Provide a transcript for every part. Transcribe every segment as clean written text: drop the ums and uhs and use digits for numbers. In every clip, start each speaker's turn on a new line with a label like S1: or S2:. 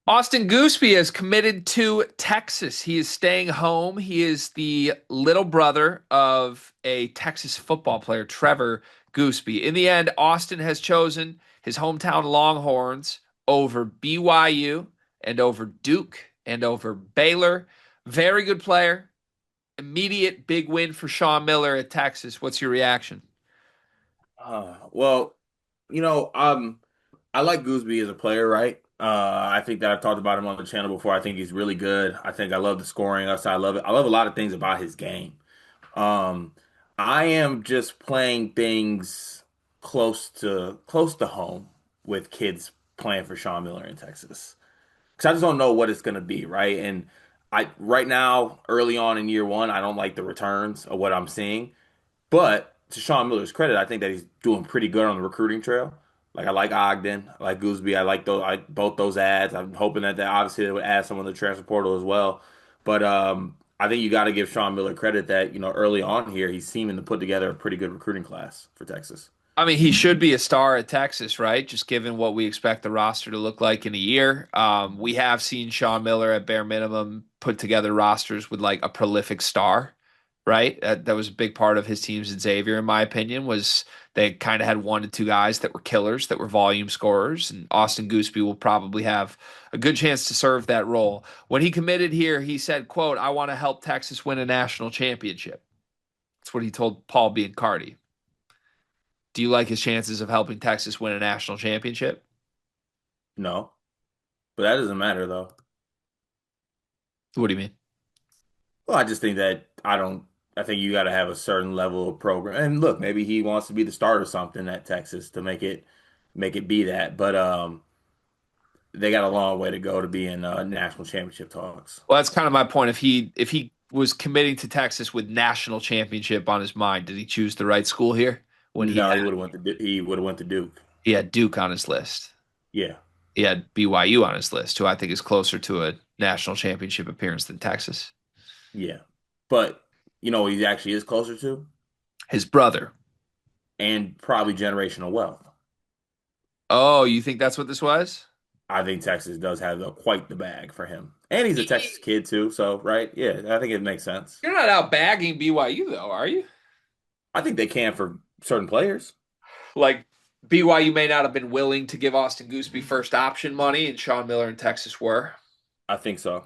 S1: Austin Goosby is committed to Texas. He is staying home. He is the little brother of a Texas football player, Trevor Goosby. In the end, Austin has chosen his hometown Longhorns over BYU and over Duke and over Baylor. Very good player. Immediate big win for Sean Miller at Texas. What's your reaction?
S2: Well, I like Gooseby as a player, right? I think that I've talked about him on the channel before. I think he's really good. I think I love the scoring upside. I love it. I love a lot of things about his game. Um, I am just playing things close to home with kids playing for Sean Miller in Texas. Because I just don't know what it's gonna be, right? And I right now, early on in year one, I don't like the returns of what I'm seeing. But to Sean Miller's credit, I think that he's doing pretty good on the recruiting trail. Like I like Ogden, I like Gooseby, I like both those ads. I'm hoping that obviously they would add someone to the transfer portal as well. But I think you got to give Sean Miller credit that early on here he's seeming to put together a pretty good recruiting class for Texas.
S1: I mean, he should be a star at Texas, right? Just given what we expect the roster to look like in a year. We have seen Sean Miller at bare minimum put together rosters with like a prolific star, right? That was a big part of his teams at Xavier, in my opinion, was they kind of had one to two guys that were killers, that were volume scorers, and Austin Gooseby will probably have a good chance to serve that role. When he committed here, he said, quote, "I want to help Texas win a national championship." That's what he told Paul Biancardi. Do you like his chances of helping Texas win a national championship?
S2: No, but that doesn't matter though.
S1: What do you mean?
S2: Well, I just think that I don't. I think you got to have a certain level of program. And look, maybe he wants to be the start of something at Texas to make it be that. But they got a long way to go to be in national championship talks.
S1: Well, that's kind of my point. If he was committing to Texas with national championship on his mind, did he choose the right school here when
S2: No, he would have went to Duke.
S1: he had Duke on his list?
S2: Yeah,
S1: He had BYU on his list, who I think is closer to a national championship appearance than Texas.
S2: yeah. But he actually is closer to,
S1: His brother.
S2: and probably generational wealth.
S1: Oh, you think that's what this was?
S2: I think Texas does have quite the bag for him, and he's a Texas
S1: You're
S2: kid too. So right, yeah, I think it makes sense.
S1: not out bagging BYU though, are you?
S2: I think they can for certain players.
S1: Like BYU may not have been willing to give Austin Gooseby first option money, and Sean Miller and Texas were.
S2: I think so.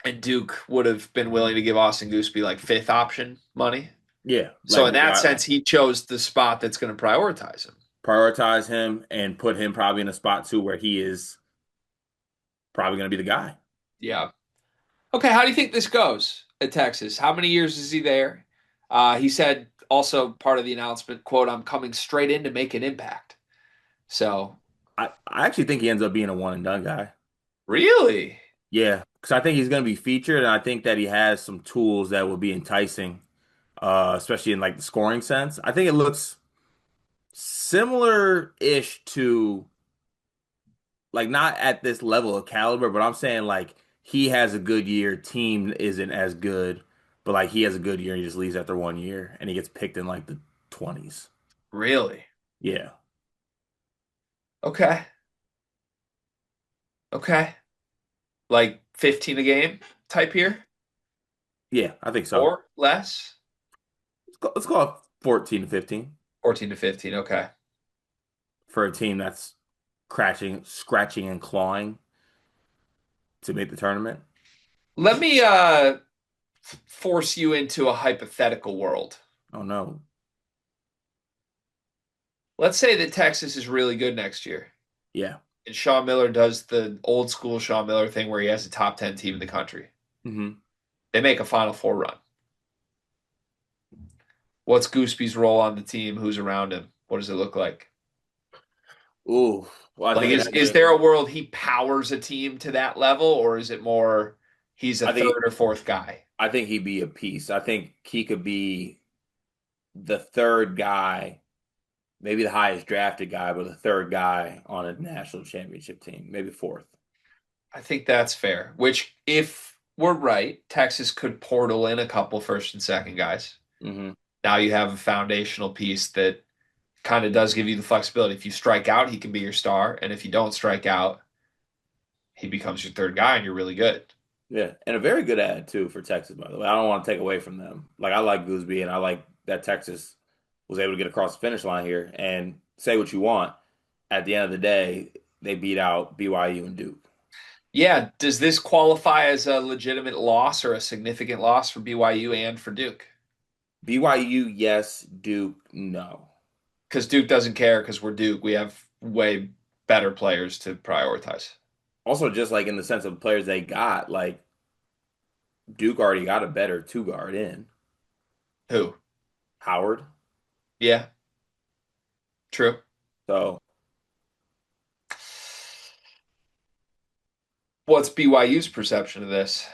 S1: And Duke would have been willing to give Austin Gooseby like fifth option money.
S2: Yeah,
S1: So
S2: like
S1: in that sense, he chose the spot that's going to prioritize him.
S2: prioritize him and put him probably in a spot too where he is probably going to be the guy.
S1: Yeah. Okay. How do you think this goes at Texas? How many years is he there? He said also part of the announcement, quote, "I'm coming straight in to make an impact." So
S2: I actually think he ends up being a one and done guy.
S1: really,
S2: Yeah, because I think he's going to be featured, and I think that he has some tools that will be enticing, especially in like the scoring sense. I think it looks similar-ish to like not at this level of caliber, but I'm saying like he has a good year, team isn't as good, but like he has a good year and he just leaves after 1 year and he gets picked in like the 20s.
S1: really.
S2: Yeah.
S1: Okay. Okay. Like 15 a game type here
S2: Yeah, I think so.
S1: or less?
S2: Let's go up 14 to 15
S1: 14 to 15. Okay.
S2: for a team that's scratching and clawing to make the tournament.
S1: Let me force you into a hypothetical world.
S2: Oh no.
S1: Let's say that Texas is really good next year,
S2: Yeah.
S1: and Sean Miller does the old school Sean Miller thing where he has a top 10 team in the country.
S2: Hmm.
S1: They make a Final Four run. What's Gooseby's role on the team? Who's around him? What does it look like?
S2: Ooh. Well, I
S1: Like,
S2: think it
S1: is there a world he powers a team to that level, or is it more he's a
S2: I think
S1: third or fourth guy?
S2: I think he'd be a piece. I think he could be the third guy, maybe the highest drafted guy, but the third guy on a national championship team, maybe fourth.
S1: I think that's fair. Which, if we're right, Texas could portal in a couple first and second guys.
S2: Hmm.
S1: Now you have a foundational piece that kind of does give you the flexibility. If you strike out, he can be your star, and if you don't strike out, he becomes your third guy and you're really good.
S2: Yeah, and a very good ad too for Texas, by the way. I don't want to take away from them. Like I like Gooseby, and I like that Texas was able to get across the finish line here. And say what you want, at the end of the day, they beat out BYU and Duke.
S1: Yeah, does this qualify as a legitimate loss or a significant loss for BYU and for Duke?
S2: BYU, yes. Duke, no.
S1: Because Duke doesn't care because we're Duke. We have way better players to prioritize.
S2: Also, just like in the sense of the players they got, like Duke already got a better two guard in
S1: Who?
S2: Howard.
S1: Yeah, true.
S2: So
S1: What's BYU's perception of this?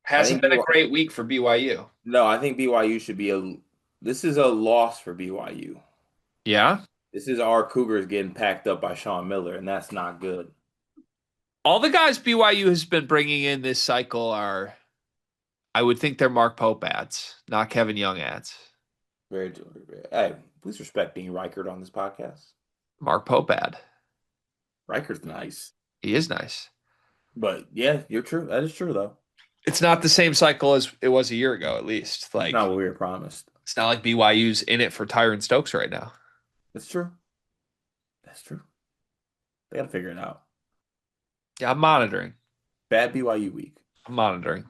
S2: I
S1: Hasn't
S2: think
S1: been a
S2: BYU,
S1: great week for BYU.
S2: no, I think BYU should be a. This is a loss for BYU.
S1: Yeah.
S2: This is our Cougars getting packed up by Sean Miller, and that's not good.
S1: All the guys BYU has been bringing in this cycle are, I would think they're Mark Pope ads, not Kevin Young ads.
S2: Very, very. Hey, please respect Dean Reichert on this podcast.
S1: Mark Pope ad.
S2: Reichert's nice,
S1: He is nice.
S2: but yeah, you're true. That is true though.
S1: It's not the same cycle as it was a year ago, at least.
S2: It's not
S1: Like,
S2: what we were promised.
S1: it's not like BYU's in it for Tyron Stokes right now.
S2: That's true. That's true. They got to figure it out.
S1: Yeah, I'm monitoring.
S2: Bad BYU week.
S1: I'm monitoring.